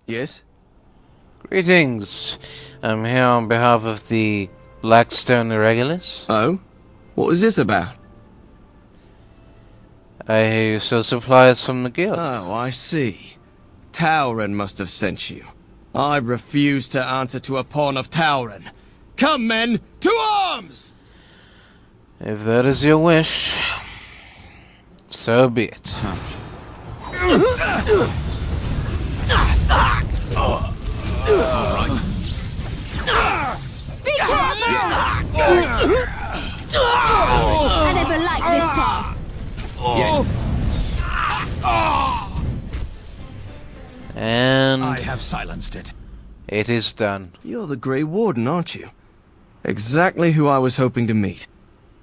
Yes? Greetings. I'm here on behalf of the Blackstone Irregulars. Oh? What was this about? I hear you sell supplies from the guild. Oh, I see. Tauren must have sent you. I refuse to answer to a pawn of Tauren. Come, men, to arms! If that is your wish, so be it. Be careful! I never liked this part. Yes. And I have silenced it. it is done. You're the Grey Warden, aren't you? Exactly who I was hoping to meet.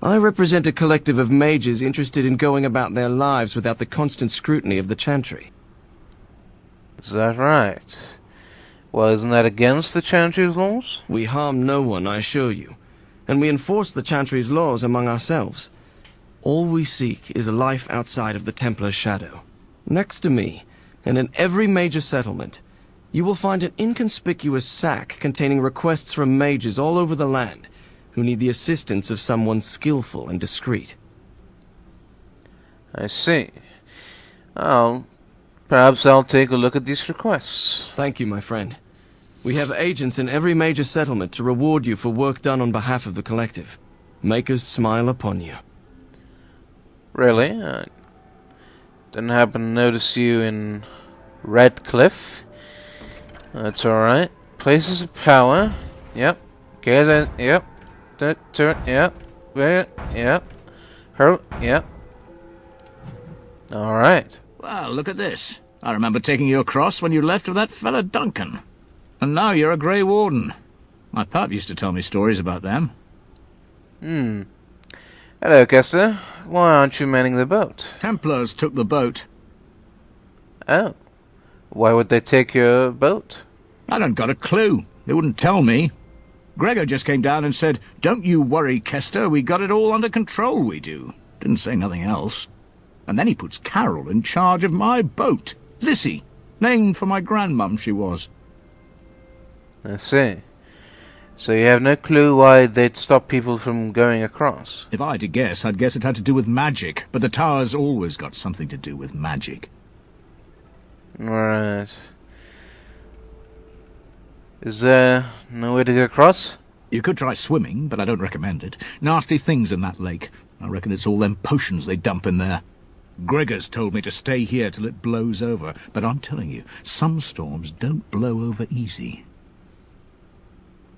I represent a collective of mages interested in going about their lives without the constant scrutiny of the Chantry. Is that right? Well, isn't that against the Chantry's laws? We harm no one, I assure you, and we enforce the Chantry's laws among ourselves. All we seek is a life outside of the Templar's shadow. Next to me, and in every major settlement, you will find an inconspicuous sack containing requests from mages all over the land who need the assistance of someone skillful and discreet. I see. Oh, perhaps I'll take a look at these requests. Thank you, my friend. We have agents in every major settlement to reward you for work done on behalf of the collective. Make us smile upon you. Really? I didn't happen to notice you in Redcliffe. That's alright. Places of power. Yep. Get it. Yep. Turn. Yep. Where? Yep. Her. Yep. Alright. Well, look at this. I remember taking you across when you left with that fella Duncan. And now you're a Grey Warden. My pap used to tell me stories about them. Hello, Kester. Why aren't you manning the boat? Templars took the boat. Oh. Why would they take your boat? I don't got a clue. They wouldn't tell me. Gregor just came down and said, "Don't you worry, Kester, we got it all under control, we do." Didn't say nothing else. And then he puts Carol in charge of my boat. Lissy, named for my grandmum she was. I see. So you have no clue why they'd stop people from going across? If I had to guess, I'd guess it had to do with magic. But the tower's always got something to do with magic. Right. Is there no way to get across? You could try swimming, but I don't recommend it. Nasty things in that lake. I reckon it's all them potions they dump in there. Gregor's told me to stay here till it blows over, but I'm telling you, some storms don't blow over easy.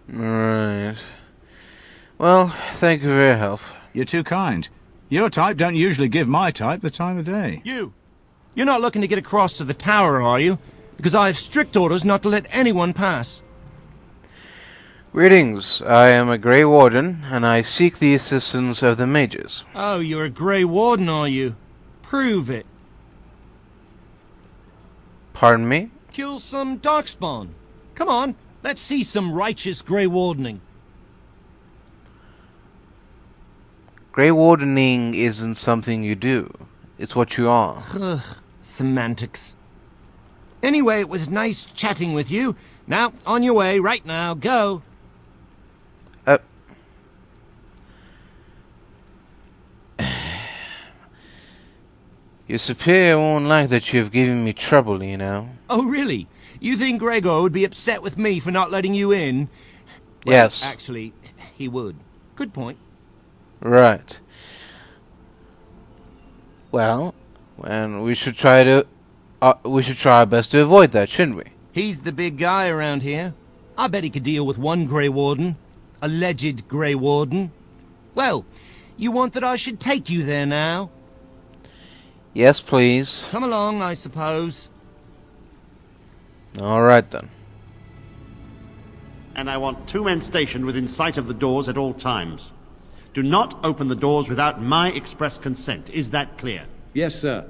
Right. Well, thank you for your help. You're too kind. Your type don't usually give my type the time of day. You're not looking to get across to the tower, are you? Because I have strict orders not to let anyone pass. Greetings. I am a Grey Warden, and I seek the assistance of the mages. Oh, you're a Grey Warden, are you? Prove it. Pardon me? Kill some darkspawn. Come on, let's see some righteous Grey Wardening. Grey Wardening isn't something you do. It's what you are. Ugh, semantics. Anyway, it was nice chatting with you. Now, on your way, right now, go. Your superior won't like that you have given me trouble, you know. Oh, really? You think Gregor would be upset with me for not letting you in? Well, Yes. actually, he would. Good point. Right. Well, and we should try our best to avoid that, shouldn't we? He's the big guy around here. I bet he could deal with one Grey Warden. Alleged Grey Warden. Well, you want that I should take you there now? Yes, please. Come along, I suppose. All right then. And I want 2 men stationed within sight of the doors at all times. Do not open the doors without my express consent. Is that clear? Yes, sir.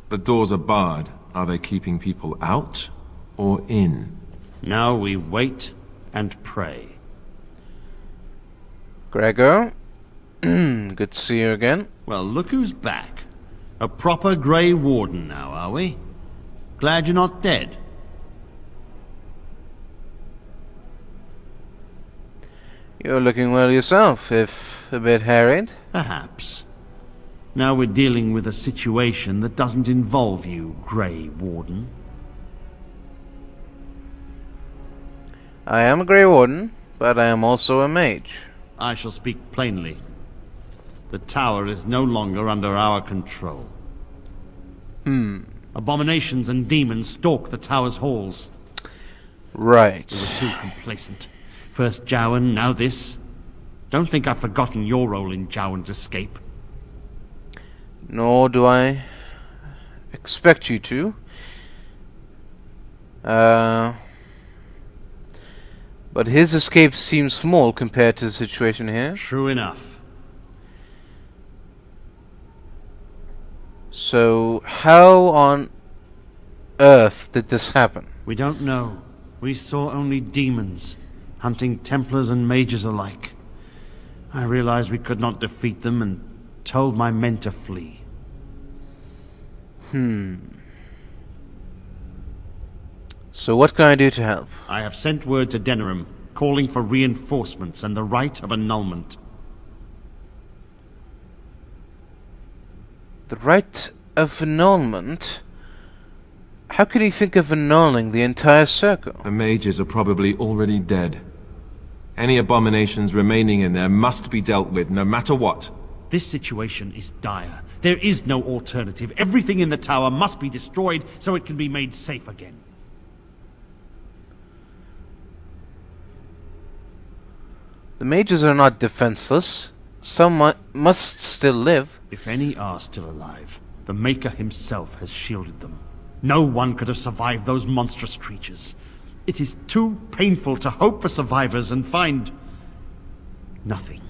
The doors are barred. Are they keeping people out or in? Now we wait and pray. Gregor? Good to see you again. Well, look who's back. A proper Grey Warden now, are we? Glad you're not dead. You're looking well yourself, if a bit harried. Perhaps. Now we're dealing with a situation that doesn't involve you, Grey Warden. I am a Grey Warden, but I am also a mage. I shall speak plainly. The tower is no longer under our control. Abominations and demons stalk the tower's halls. Right. We were too complacent. First Jowan, now this. Don't think I've forgotten your role in Jowan's escape. Nor do I expect you to. But his escape seems small compared to the situation here. True enough. So, how on earth did this happen? We don't know. We saw only demons, hunting Templars and mages alike. I realized we could not defeat them and told my men to flee. So what can I do to help? I have sent word to Denerim, calling for reinforcements and the right of annulment. The right of annulment? How can you think of annulling the entire circle? The mages are probably already dead. Any abominations remaining in there must be dealt with, no matter what. This situation is dire. There is no alternative. Everything in the tower must be destroyed so it can be made safe again. The mages are not defenseless. Some must still live. If any are still alive, the Maker himself has shielded them. No one could have survived those monstrous creatures. It is too painful to hope for survivors and find nothing.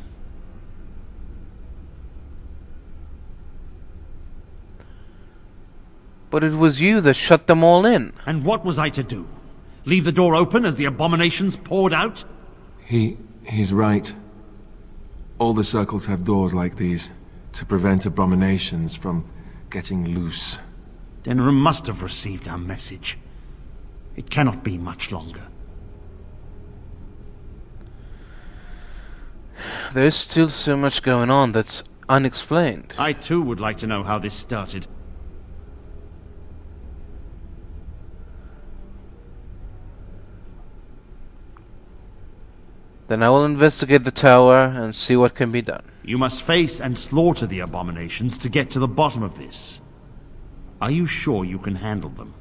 But it was you that shut them all in. And what was I to do? Leave the door open as the abominations poured out? He's right. All the circles have doors like these, to prevent abominations from getting loose. Denerim must have received our message. It cannot be much longer. There's still so much going on that's unexplained. I too would like to know how this started. Then I will investigate the tower and see what can be done. You must face and slaughter the abominations to get to the bottom of this. Are you sure you can handle them?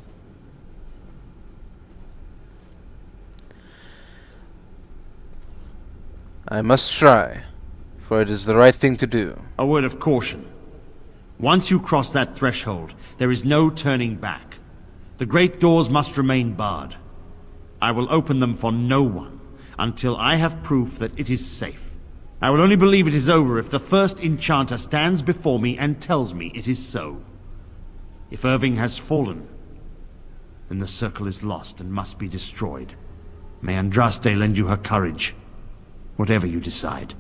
I must try, for it is the right thing to do. A word of caution. Once you cross that threshold, there is no turning back. The great doors must remain barred. I will open them for no one until I have proof that it is safe. I will only believe it is over if the first enchanter stands before me and tells me it is so. If Irving has fallen, then the circle is lost and must be destroyed. May Andraste lend you her courage, whatever you decide.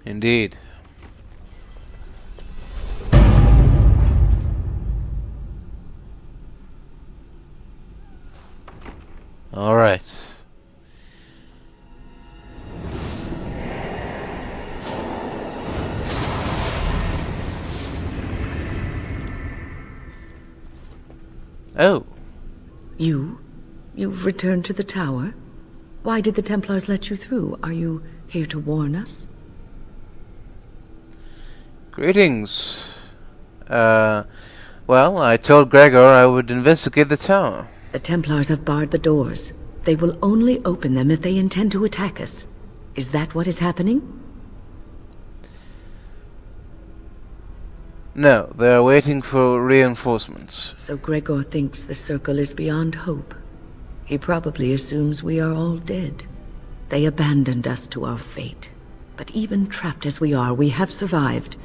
Indeed. All right. Oh. You've returned to the tower? Why did the Templars let you through? Are you here to warn us? Greetings. Well, I told Gregor I would investigate the tower. The Templars have barred the doors. They will only open them if they intend to attack us. Is that what is happening? No, they are waiting for reinforcements. So Gregor thinks the circle is beyond hope. He probably assumes we are all dead. They abandoned us to our fate. But even trapped as we are, we have survived.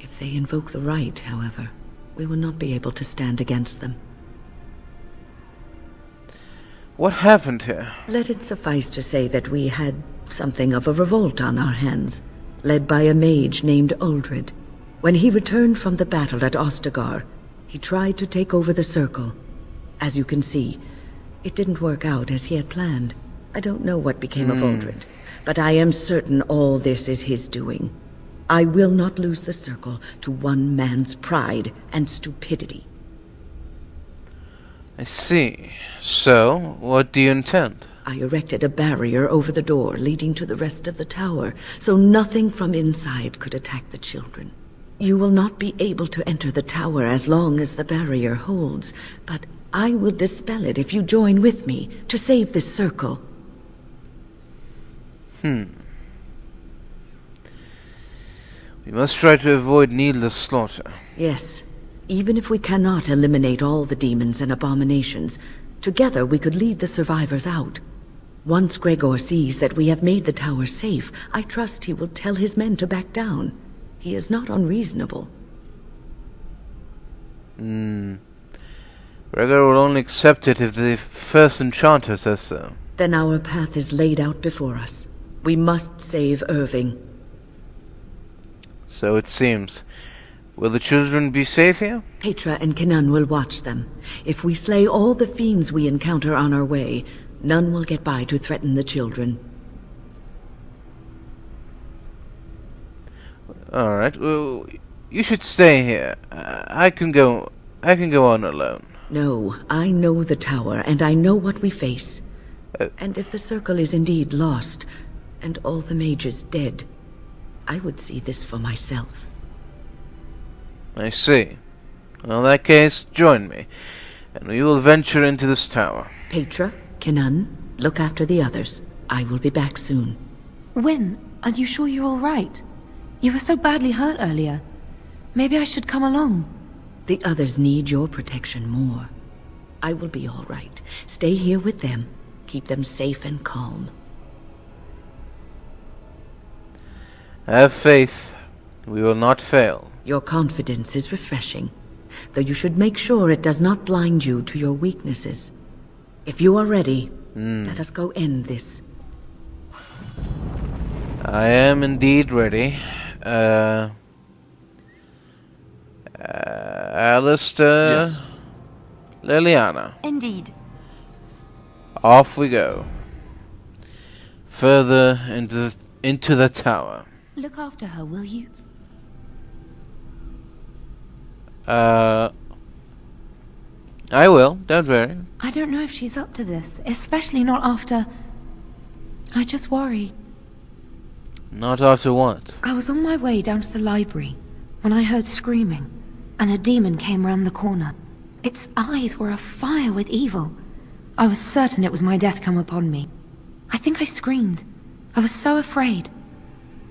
If they invoke the right, however, we will not be able to stand against them. What happened here? Let it suffice to say that we had something of a revolt on our hands, led by a mage named Uldred. When he returned from the battle at Ostagar, He tried to take over the circle. As you can see, it didn't work out as he had planned. I don't know what became of Uldred, but I am certain all this is his doing. I will not lose the circle to one man's pride and stupidity. I see. So, what do you intend? I erected a barrier over the door leading to the rest of the tower, so nothing from inside could attack the children. You will not be able to enter the tower as long as the barrier holds, but I will dispel it if you join with me to save this circle. We must try to avoid needless slaughter. Yes, even if we cannot eliminate all the demons and abominations, together we could lead the survivors out. Once Gregor sees that we have made the tower safe, I trust he will tell his men to back down. He is not unreasonable. Gregor will only accept it if the first enchanter says so. Then our path is laid out before us. We must save Irving. So it seems. Will the children be safe here? Petra and Kenan will watch them. If we slay all the fiends we encounter on our way, none will get by to threaten the children. Alright, well, you should stay here. I can go on alone. No, I know the tower, and I know what we face. And if the circle is indeed lost, and all the mages dead, I would see this for myself. I see. Well, in that case, join me, and we will venture into this tower. Petra, Kenan, look after the others. I will be back soon. Wyn, are you sure you're all right? You were so badly hurt earlier. Maybe I should come along. The others need your protection more. I will be all right. Stay here with them. Keep them safe and calm. Have faith. We will not fail. Your confidence is refreshing, though you should make sure it does not blind you to your weaknesses. If you are ready, let us go end this. I am indeed ready. Alistair... Yes. Liliana. Indeed. Off we go. Further into the tower. Look after her, will you? I will, don't worry. I don't know if she's up to this, especially not after... I just worry. Not after what? I was on my way down to the library when I heard screaming, and a demon came round the corner. Its eyes were afire with evil. I was certain it was my death come upon me. I think I screamed. I was so afraid.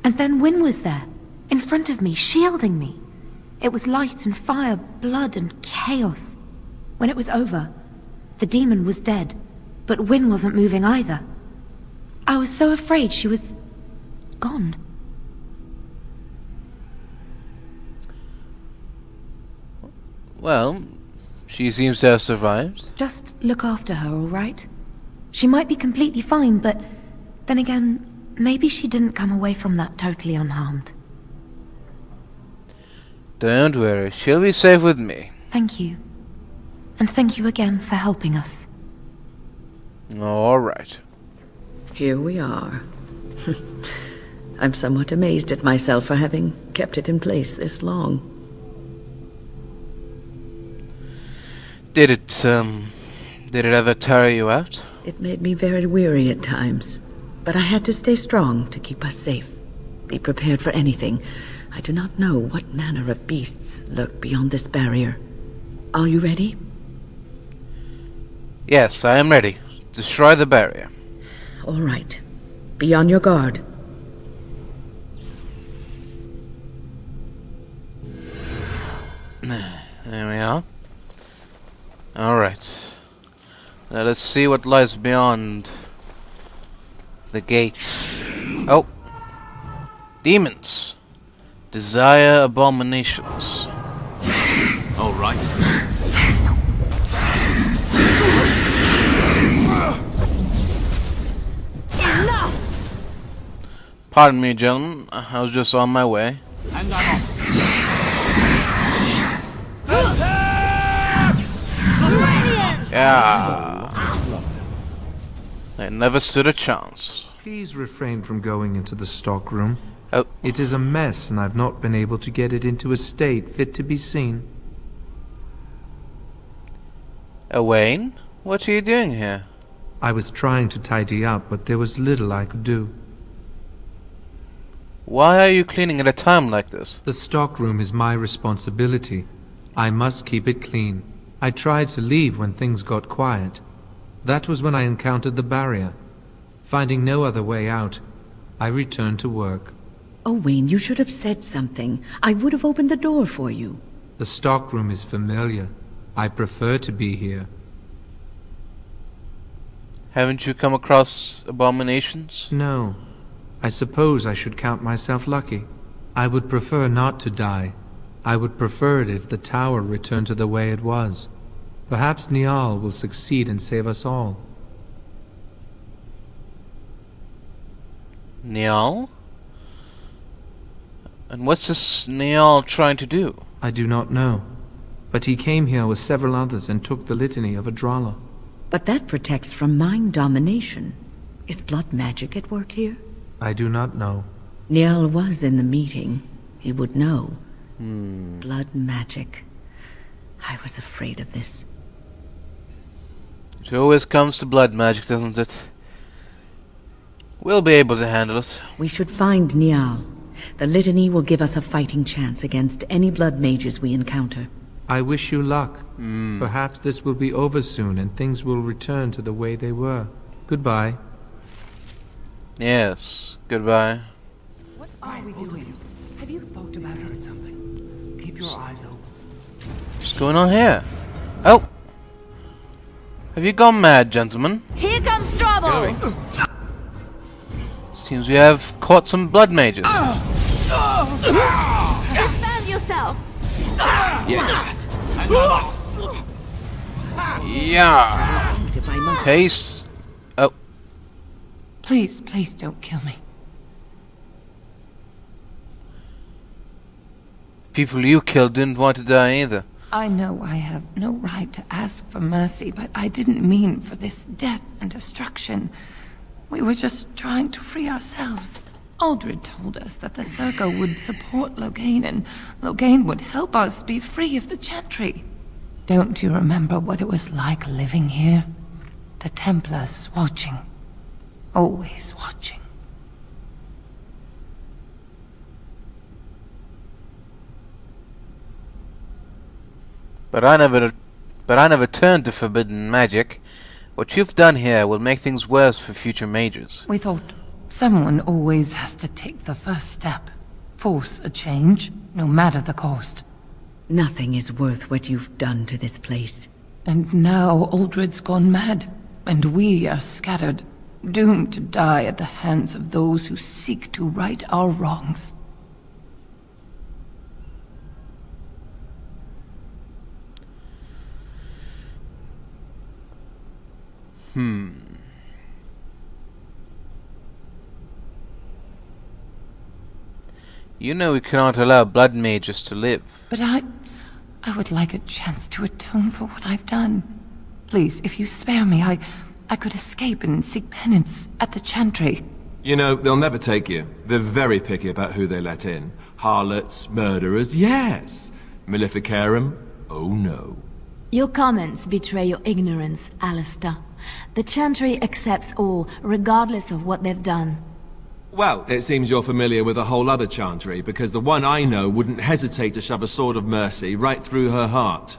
And then Wyn was there, in front of me, shielding me. It was light and fire, blood and chaos. When it was over, the demon was dead, but Wyn wasn't moving either. I was so afraid she was... gone. Well, she seems to have survived. Just look after her, all right? She might be completely fine, but then again, maybe she didn't come away from that totally unharmed. Don't worry, she'll be safe with me. Thank you. And thank you again for helping us. All right. Here we are. I'm somewhat amazed at myself for having kept it in place this long. Did it ever tire you out? It made me very weary at times, but I had to stay strong to keep us safe. Be prepared for anything. I do not know what manner of beasts lurk beyond this barrier. Are you ready? Yes, I am ready. Destroy the barrier. All right. Be on your guard. There we are. Alright. Let us see what lies beyond the gate. Oh! Demons! Desire abominations. All right. Pardon me, gentlemen. I was just on my way. And I'm off. Yeah. I never stood a chance. Please refrain from going into the stockroom. Oh. It is a mess, and I've not been able to get it into a state fit to be seen. Wayne? What are you doing here? I was trying to tidy up, but there was little I could do. Why are you cleaning at a time like this? The stockroom is my responsibility. I must keep it clean. I tried to leave when things got quiet. That was when I encountered the barrier. Finding no other way out, I returned to work. Oh, Wayne, you should have said something. I would have opened the door for you. The stockroom is familiar. I prefer to be here. Haven't you come across abominations? No. I suppose I should count myself lucky. I would prefer not to die. I would prefer it if the tower returned to the way it was. Perhaps Niall will succeed and save us all. Niall? And what's this Niall trying to do? I do not know. But he came here with several others and took the litany of Adrala. But that protects from mind domination. Is blood magic at work here? I do not know. Niall was in the meeting. He would know. Blood magic. I was afraid of this. It always comes to blood magic, doesn't it? We'll be able to handle it. We should find Niall. The litany will give us a fighting chance against any blood mages we encounter. I wish you luck. Perhaps this will be over soon and things will return to the way they were. Goodbye. Yes, goodbye. What are we doing? Have you thought about it? Something. Keep your eyes open. What's going on here? Oh! Have you gone mad, gentlemen? Here comes trouble! Seems we have caught some blood mages. Defend yourself! Yeah! Taste. Oh. Please, please don't kill me. People you killed didn't want to die either. I know I have no right to ask for mercy, but I didn't mean for this death and destruction. We were just trying to free ourselves. Aldred told us that the Circle would support Loghain, and Loghain would help us be free of the Chantry. Don't you remember what it was like living here? The Templars watching. Always watching. But I never turned to forbidden magic. What you've done here will make things worse for future mages. We thought someone always has to take the first step. Force a change, no matter the cost. Nothing is worth what you've done to this place. And now Aldred's gone mad, and we are scattered, doomed to die at the hands of those who seek to right our wrongs. You know we cannot allow blood mages to live. But I would like a chance to atone for what I've done. Please, if you spare me, I could escape and seek penance at the Chantry. You know, they'll never take you. They're very picky about who they let in. Harlots, murderers, yes. Maleficarum, oh no. Your comments betray your ignorance, Alistair. The Chantry accepts all, regardless of what they've done. Well, it seems you're familiar with a whole other Chantry, because the one I know wouldn't hesitate to shove a sword of mercy right through her heart.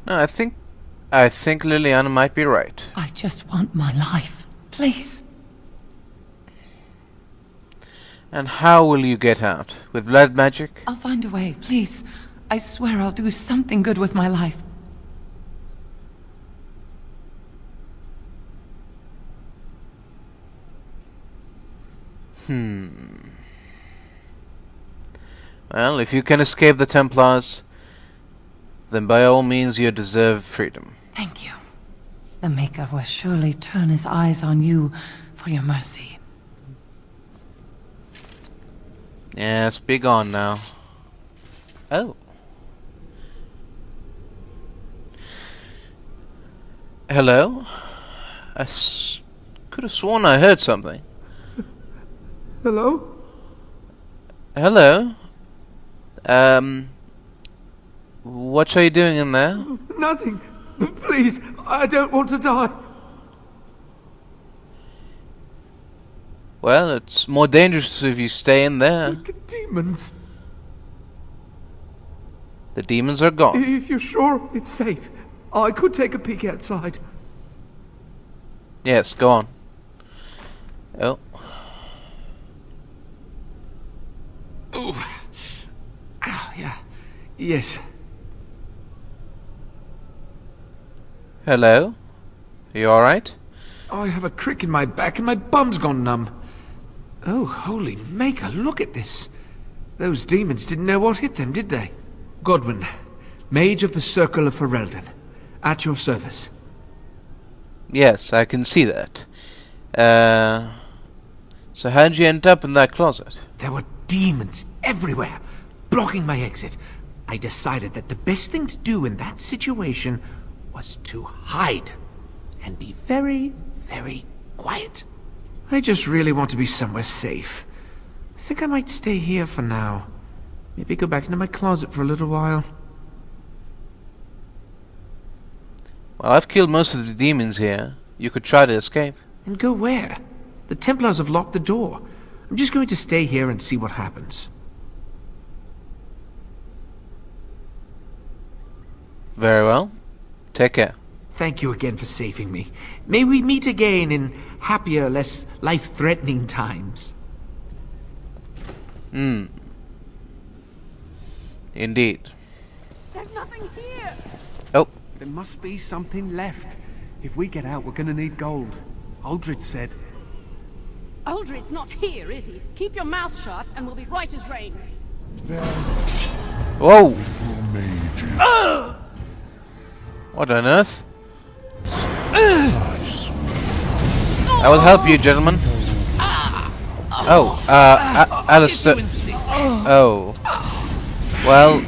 No, I think Liliana might be right. I just want my life. Please. And how will you get out? With blood magic? I'll find a way, please. I swear I'll do something good with my life. Well, if you can escape the Templars, then by all means you deserve freedom. Thank you. The Maker will surely turn his eyes on you for your mercy. Yes, be gone now. Oh. Hello? I could have sworn I heard something. Hello? Hello? What are you doing in there? Nothing. Please, I don't want to die. Well, it's more dangerous if you stay in there. Demons. The demons are gone. If you're sure it's safe, I could take a peek outside. Yes, go on. Oh. Oh. Ow, yeah. Yes. Hello? Are you alright? I have a crick in my back and my bum's gone numb. Oh, holy Maker, look at this. Those demons didn't know what hit them, did they? Godwin, Mage of the Circle of Fereldan. At your service. Yes, I can see that. So how'd you end up in that closet? There were demons everywhere, blocking my exit. I decided that the best thing to do in that situation was to hide and be very, very quiet. I just really want to be somewhere safe. I think I might stay here for now. Maybe go back into my closet for a little while. Well, I've killed most of the demons here. You could try to escape. And go where? The Templars have locked the door. I'm just going to stay here and see what happens. Very well. Take care. Thank you again for saving me. May we meet again in happier, less life-threatening times. Indeed. There's nothing here. Oh. There must be something left. If we get out, we're gonna need gold. Aldred said. Aldred's not here, is he? Keep your mouth shut and we'll be right as rain. Whoa! What on earth? I will help you, gentlemen. Oh, Alistair. Oh. Well,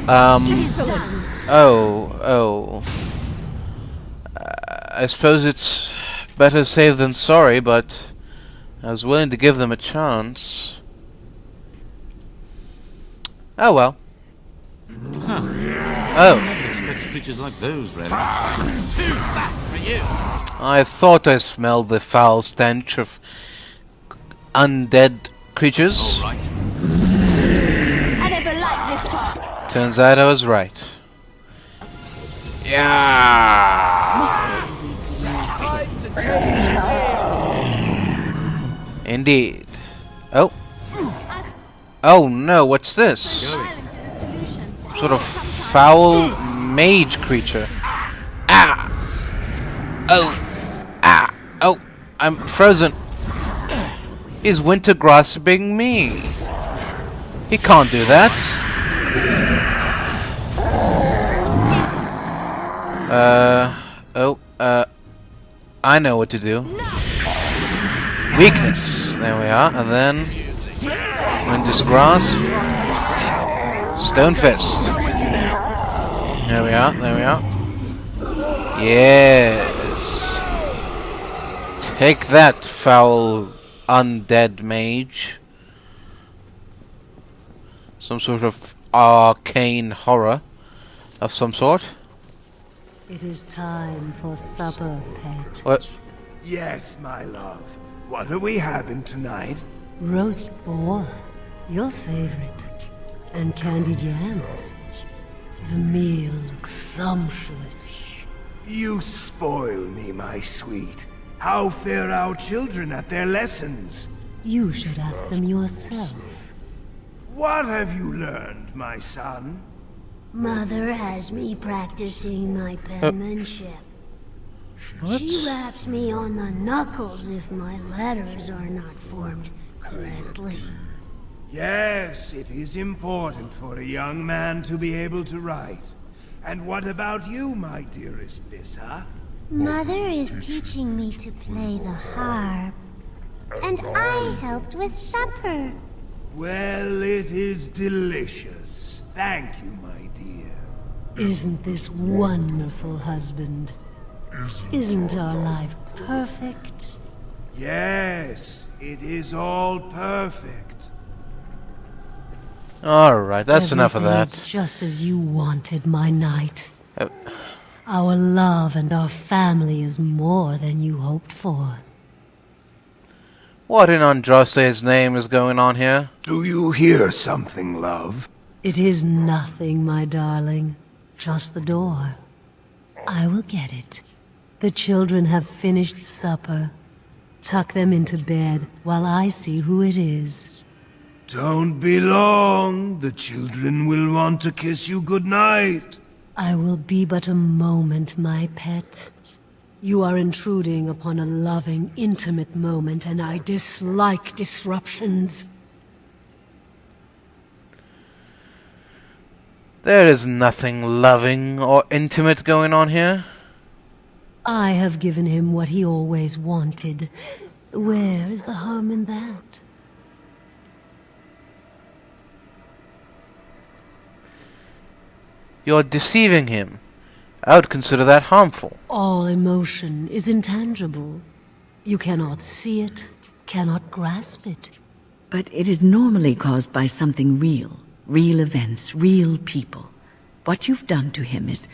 I suppose it's better safe than sorry, but I was willing to give them a chance. Oh well. Oh. Creatures like those, really. Too fast for you. I thought I smelled the foul stench of undead creatures. I never liked this part. Turns out I was right. Yeah. Indeed. Oh. Oh no, what's this? Sort of foul mage creature. Ah! Oh! Ah! Oh! I'm frozen. Is Winter grasping me? He can't do that. I know what to do. Weakness. There we are. And then Winter's grasp. Stone fist. There we are, there we are. Yes. Take that, foul undead mage. Some sort of arcane horror of some sort. It is time for supper, pet. What? Yes, my love. What are we having tonight? Roast boar, your favorite, and candied yams. The meal looks sumptuous. You spoil me, my sweet. How fare our children at their lessons? You should ask them yourself. What have you learned, my son? Mother has me practicing my penmanship. What? She raps me on the knuckles if my letters are not formed correctly. Yes, it is important for a young man to be able to write. And what about you, my dearest Lissa? Mother is teaching me to play the harp. And I helped with supper. Well, it is delicious. Thank you, my dear. Isn't this wonderful, husband? Isn't our life perfect? Yes, it is all perfect. Alright, that's enough of Everything is that. just as you wanted, my knight. Our love and our family is more than you hoped for. What in Andraste's name is going on here? Do you hear something, love? It is nothing, my darling. Just the door. I will get it. The children have finished supper. Tuck them into bed while I see who it is. Don't be long. The children will want to kiss you goodnight. I will be but a moment, my pet. You are intruding upon a loving, intimate moment, and I dislike disruptions. There is nothing loving or intimate going on here. I have given him what he always wanted. Where is the harm in that? You're deceiving him. I would consider that harmful. All emotion is intangible. You cannot see it, cannot grasp it. But it is normally caused by something real. Real events, real people. What you've done to him is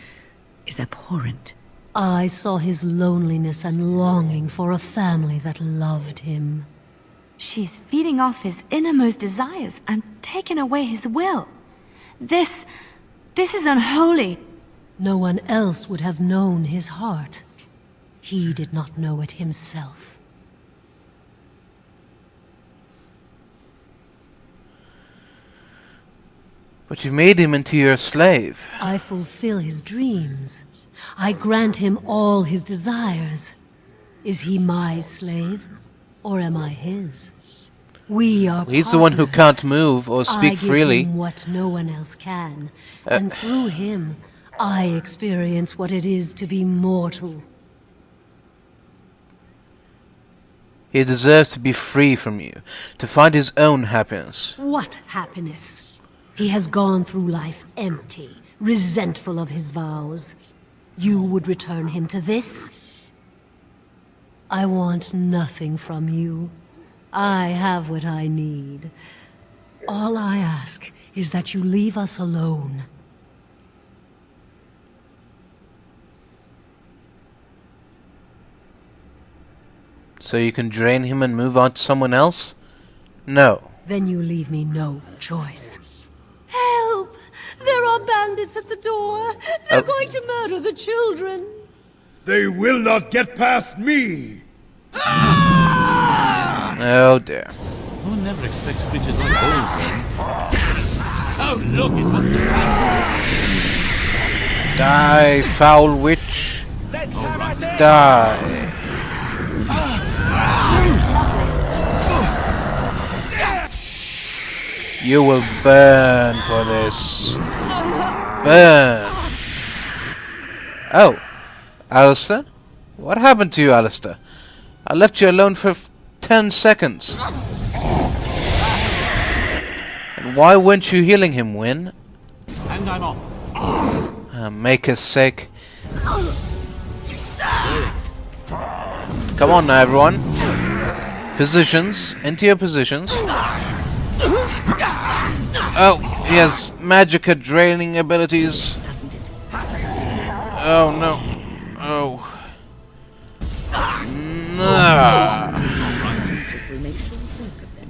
abhorrent. I saw his loneliness and longing for a family that loved him. She's feeding off his innermost desires and taking away his will. This is unholy. No one else would have known his heart. He did not know it himself. But you made him into your slave. I fulfill his dreams. I grant him all his desires. Is he my slave, or am I his? We are He's the one who partners. can't move or speak I give freely. him what no one else can, and through him, I experience what it is to be mortal. He deserves to be free from you, to find his own happiness. What happiness? He has gone through life empty, resentful of his vows. You would return him to this? I want nothing from you. I have what I need. All I ask is that you leave us alone. So you can drain him and move on to someone else? No. Then you leave me no choice. Help! There are bandits at the door. They're going to murder the children. They will not get past me! Oh dear. One never expects creatures like those, then. Oh, look, it must have Die, foul witch. Die. You will burn for this. Burn. Oh. Alistair? What happened to you, Alistair? I left you alone for 10 seconds. And why weren't you healing him, Wynne? And I'm off. Maker's sake. Come on now, everyone. Positions. Into your positions. Oh, he has magica draining abilities. Oh no. Oh. Nah.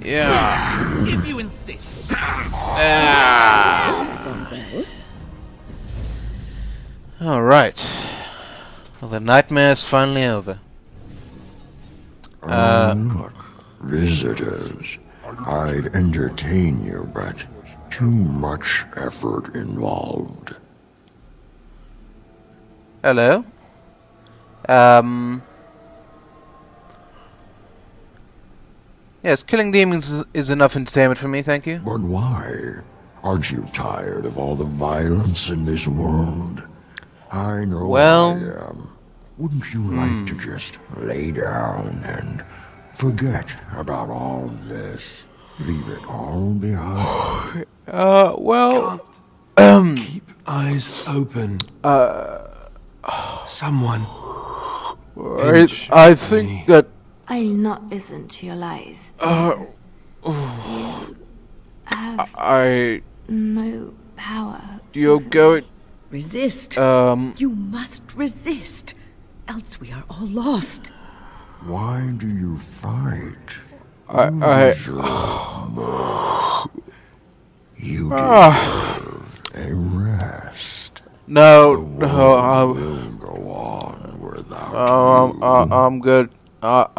Yeah. If you insist. Alright. Well, the nightmare is finally over. Visitors, I'd entertain you, but too much effort involved. Hello. Yes, killing demons is enough entertainment for me, thank you. But why? Aren't you tired of all the violence in this world? I know Well, I am. Wouldn't you like to just lay down and forget about all this? Leave it all behind? Well... Keep eyes open. Someone. I think that... I'll not listen to your lies. I... No power. You're going... Resist. You must resist. Else we are all lost. Why do you fight? You deserve a rest. No, the no, world will go on without you. I'm good. I'm